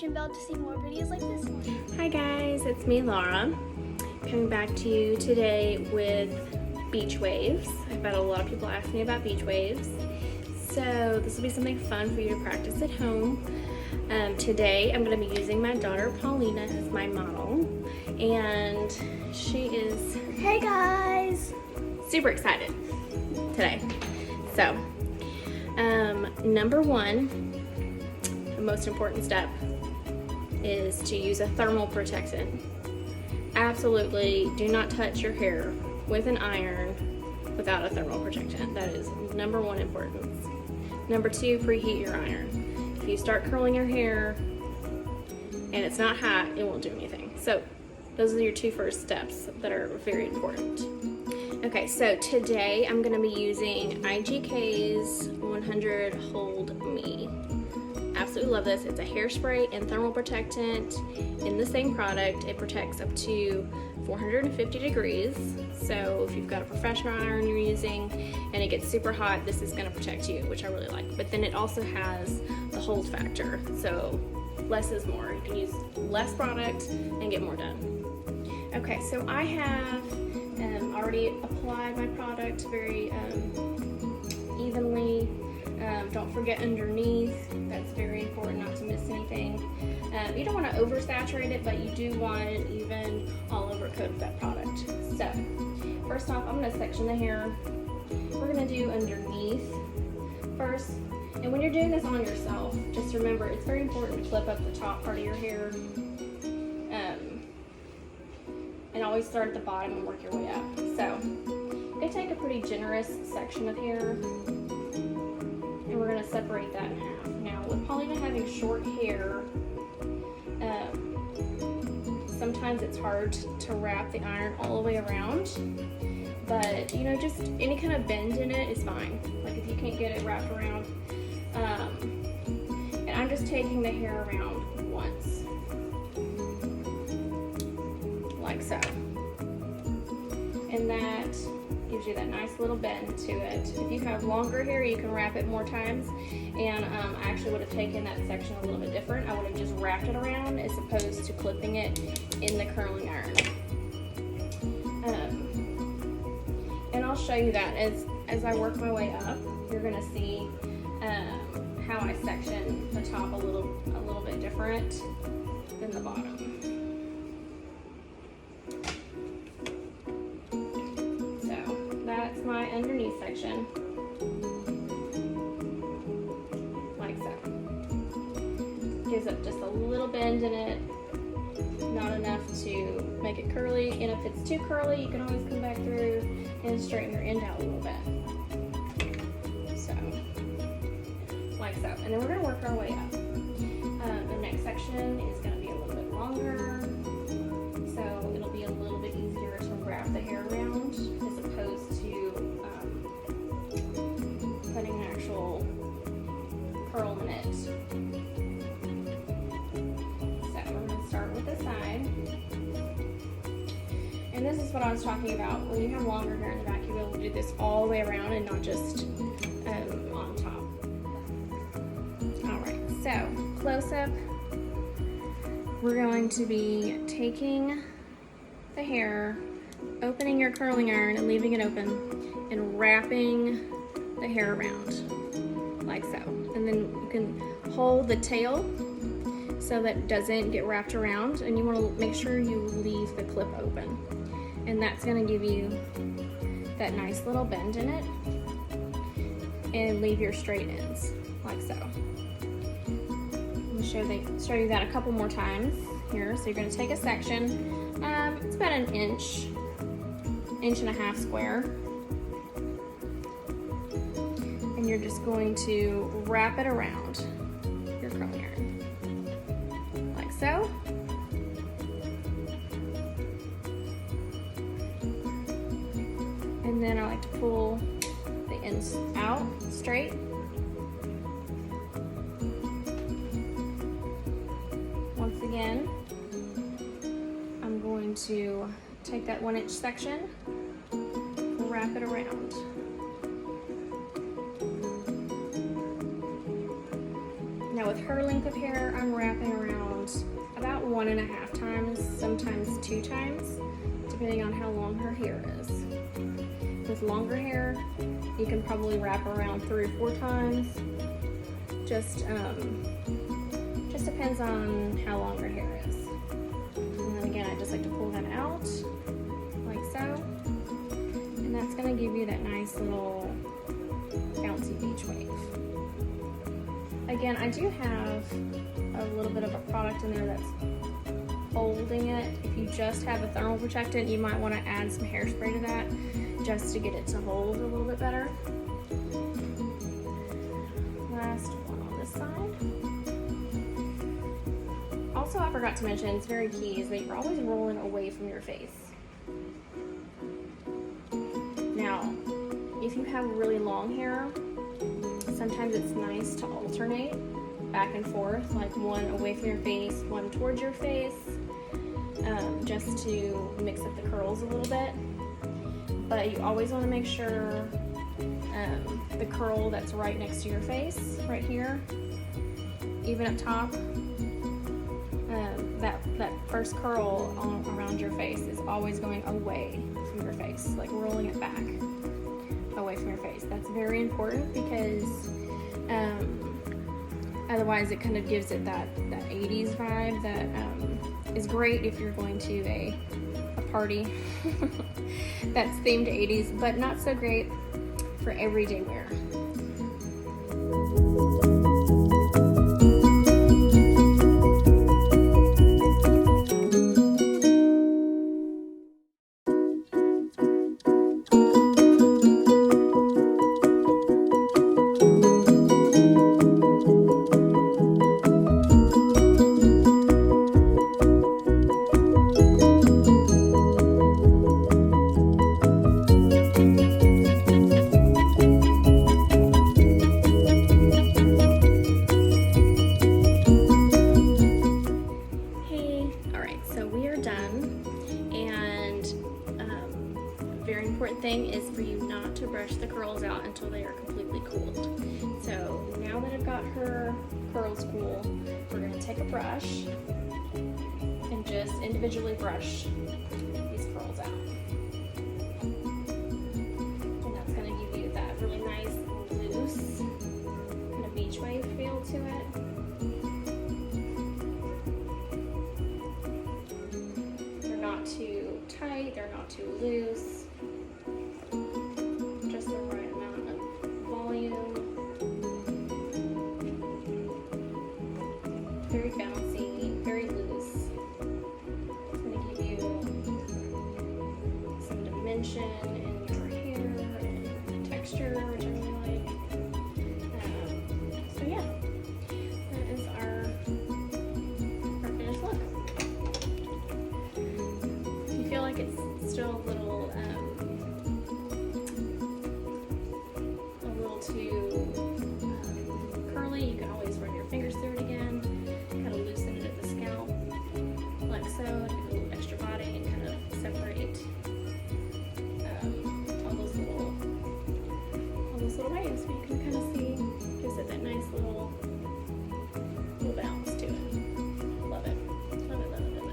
notification bell to see more videos like this one. Hi guys, it's me Laura, coming back to you today with beach waves. I've had a lot of people ask me about beach waves, so this will be something fun for you to practice at home. Today I'm going to be using my daughter Paulina as my model, and she is, Hey guys! super excited today. So, number one, the most important step is to use a thermal protectant. Absolutely do not touch your hair with an iron without a thermal protectant. That is number one importance. Number two, preheat your iron. If you start curling your hair and it's not hot, it won't do anything. So those are your two first steps that are very important. Okay, so today I'm going to be using IGK's 100 Hold Me. Absolutely love this. It's a hairspray and thermal protectant in the same product. It protects up to 450 degrees. So if you've got a professional iron you're using and it gets super hot, this is going to protect you, which I really like. But then it also has the hold factor. So less is more. You can use less product and get more done. Okay, so I have already applied my product very evenly. Don't forget underneath. That's very important not to miss anything. You don't want to oversaturate it, but you do want an even all over coat of that product. So first off, I'm going to section the hair. We're going to do underneath first. And when you're doing this on yourself, just remember it's very important to clip up the top part of your hair. And always start at the bottom and work your way up. So I'm going to take a pretty generous section of hair and we're going to separate that in half. Now with Paulina having short hair, sometimes it's hard to wrap the iron all the way around, but you know, just any kind of bend in it is fine. Like if you can't get it wrapped around, and I'm just taking the hair around once. Like so. And that gives you that nice little bend to it. If you have longer hair, you can wrap it more times. And I actually would have taken that section a little bit different. I would have just wrapped it around as opposed to clipping it in the curling iron. And I'll show you that as I work my way up. You're gonna see how I section the top a little bit different than the bottom. That's my underneath section, like so. Gives up just a little bend in it, not enough to make it curly, and if it's too curly, you can always come back through and straighten your end out a little bit. So, like so. And then we're going to work our way up. The next section is going to be a little bit longer, so it'll be a little bit easier to wrap the hair around as opposed to putting an actual curl in it. So we're going to start with the side. And this is what I was talking about. When you have longer hair in the back, you'll be able to do this all the way around and not just on top. Alright, so close up. We're going to be taking the hair, opening your curling iron and leaving it open, and wrapping the hair around like so. And then you can hold the tail so that it doesn't get wrapped around, and you want to make sure you leave the clip open, and that's going to give you that nice little bend in it, and leave your straight ends like so. Let me show you that a couple more times here. So you're going to take a section, it's about an inch and a half square, and you're just going to wrap it around your curling iron like so. And then I like to pull the ends out straight. Once again, I'm going to take that 1 inch section, wrap it around. Now with her length of hair, I'm wrapping around about 1.5 times, sometimes 2 times, depending on how long her hair is. With longer hair, you can probably wrap around 3 or 4 times. Just depends on how long her hair is. And then again, I just like to pull that out, like so. And that's gonna give you that nice little bouncy beach wave. Again, I do have a little bit of a product in there that's holding it. If you just have a thermal protectant, you might want to add some hairspray to that just to get it to hold a little bit better. Last one on this side. Also, I forgot to mention, it's very key, is that you're always rolling away from your face. Now, if you have really long hair, sometimes it's nice to alternate back and forth, like one away from your face, one towards your face, just to mix up the curls a little bit. But you always want to make sure the curl that's right next to your face, right here, even up top, that first curl around your face is always going away from your face, like rolling it back away from your face. That's very important because otherwise it kind of gives it that 80s vibe that is great if you're going to a party that's themed 80s, but not so great for everyday wear. Thing is for you not to brush the curls out until they are completely cooled. So now that I've got her curls cool, we're going to take a brush and just individually brush these curls out. And that's going to give you that really nice, loose, kind of beach wave feel to it. They're not too tight, they're not too loose. Very bouncy, very loose. It's going to give you some dimension in your hair and texture, which I really like. So yeah, that is our finished look. If you feel like it's still a little too curly, you can always run your fingers through it again. Kind of loosen it at the scalp, like so, to give a little extra body and kind of separate all those little waves. But you can kind of see, gives it that nice little bounce to it. Love it, love it, love it, love it.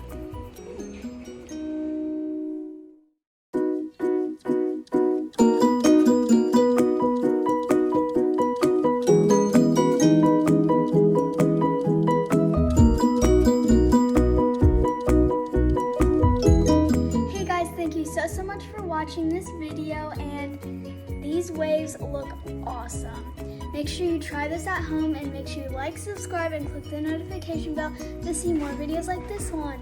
So much for watching this video, and these waves look awesome. Make sure you try this at home, and make sure you like, subscribe, and click the notification bell to see more videos like this one.